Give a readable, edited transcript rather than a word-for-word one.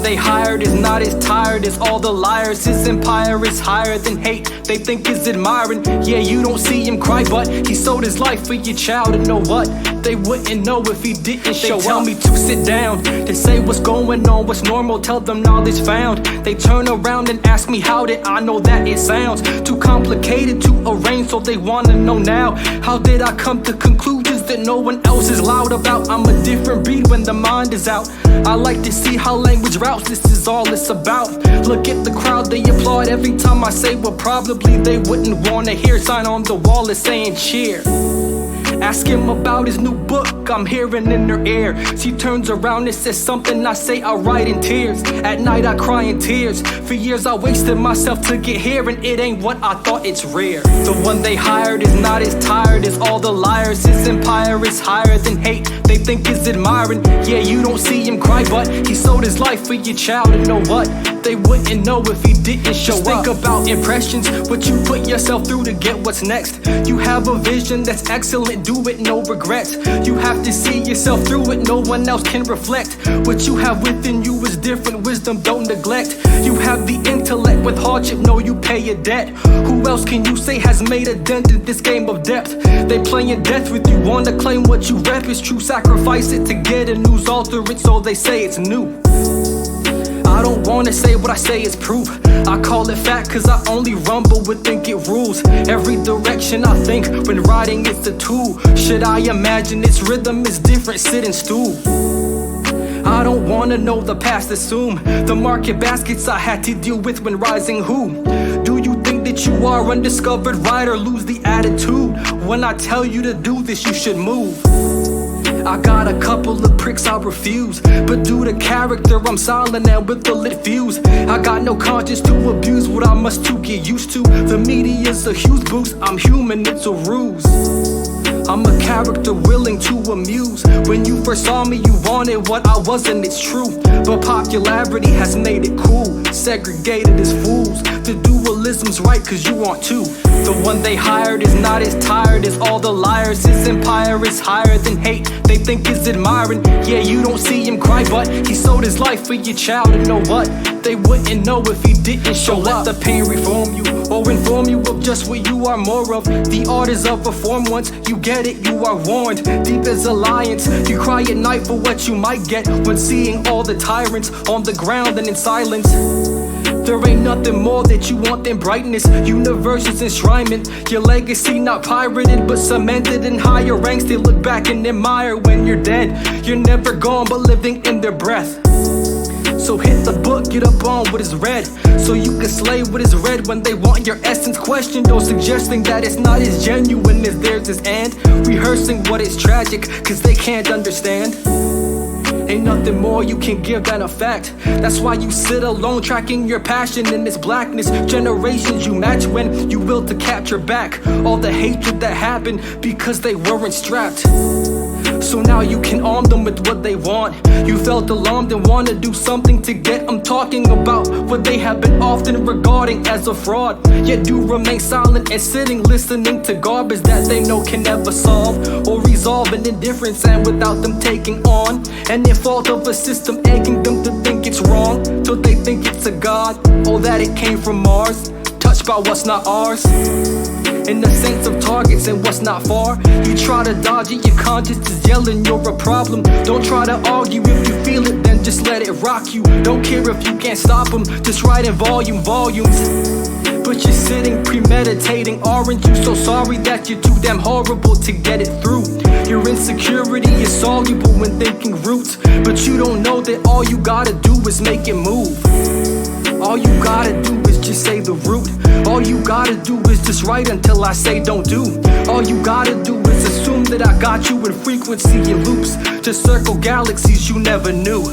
they hired is not as tired as all the liars. His empire is higher than hate they think is admiring. Yeah, you don't see him cry, but he sold his life for your child. And know what? They wouldn't know if he didn't show up. They tell me to sit down, to say what's going on, what's normal, tell them knowledge found. They turn around and ask me how did I know that it sounds too complicated to arrange, so they wanna know now. How did I come to conclusions that no one else is loud about? I'm a different breed when the mind is out. I like to see how language routes, this is all it's about. Look at the crowd, they applaud every time I say what probably they wouldn't wanna hear. Sign on the wall is saying cheer. Ask him about his new book, I'm hearing in her ear. She turns around and says something I say I write in tears. At night I cry in tears. For years I wasted myself to get here, and it ain't what I thought, it's rare. The one they hired is not as tired as all the liars. His empire is higher than hate they think is admiring. Yeah, you don't see him cry, but he sold his life for your child. And know what? They wouldn't know if he didn't show up. Think about impressions, what you put yourself through to get what's next. You have a vision that's excellent, do it, no regrets. You have to see yourself through it, no one else can reflect. What you have within you is different, wisdom don't neglect. You have the intellect with hardship, no, you pay a debt. Who else can you say has made a dent in this game of depth? They playing death with you, wanna claim what you rep is true. Sacrifice it to get a news, alter it so they say it's new. I don't wanna say what I say is proof. I call it fact cause I only rumble with think it rules. Every direction I think when writing it's a tool. Should I imagine its rhythm is different, sit and stool. I don't wanna know the past, assume the market baskets I had to deal with when rising. Who? Do you think that you are undiscovered, right, or lose the attitude? When I tell you to do this, you should move. I got a couple of pricks I refuse, but due to character I'm silent and with a lit fuse. I got no conscience to abuse what I must to get used to. The media's a huge boost, I'm human, it's a ruse. I'm a character willing to amuse. When you first saw me you wanted what I wasn't, it's true. But popularity has made it cool, segregated as fools. The dualism's right cause you want to. The one they hired is not as tired as all the liars. His empire is higher than hate they think is admiring. Yeah, you don't see him cry, but he sold his life for your child. And know what? They wouldn't know if he didn't show up. Let the pain reform you, or inform you of just what you are more of. The art is of reform. Once you get it, you are warned. Deep as alliance, you cry at night for what you might get when seeing all the tyrants on the ground and in silence. There ain't nothing more that you want than brightness. Universe's enshrinement, your legacy not pirated but cemented in higher ranks. They look back and admire when you're dead. You're never gone but living in their breath. So hit the book, get up on what is read, so you can slay what is read. When they want your essence questioned or suggesting that it's not as genuine as theirs is, and rehearsing what is tragic cause they can't understand. Ain't nothing more you can give than a fact. That's why you sit alone tracking your passion in this blackness. Generations you match when you will to capture back all the hatred that happened because they weren't strapped. So now you can arm them with what they want. You felt alarmed and want to do something to get them talking about what they have been often regarding as a fraud. Yet do remain silent and sitting listening to garbage that they know can never solve or resolve an indifference, and without them taking on and in fault of a system egging them to think it's wrong, till they think it's a god or that it came from Mars, touched by what's not ours. In the sense of targets and what's not far, you try to dodge it, your conscience is yelling you're a problem. Don't try to argue, if you feel it then just let it rock you. Don't care if you can't stop them, just write in volumes. But you're sitting premeditating, aren't you so sorry that you're too damn horrible to get it through? Your insecurity is soluble when thinking roots, but you don't know that all you gotta do is make it move. All you gotta do is just say the root. All you gotta do is just write until I say don't do. All you gotta do is assume that I got you in frequency and loops to circle galaxies you never knew.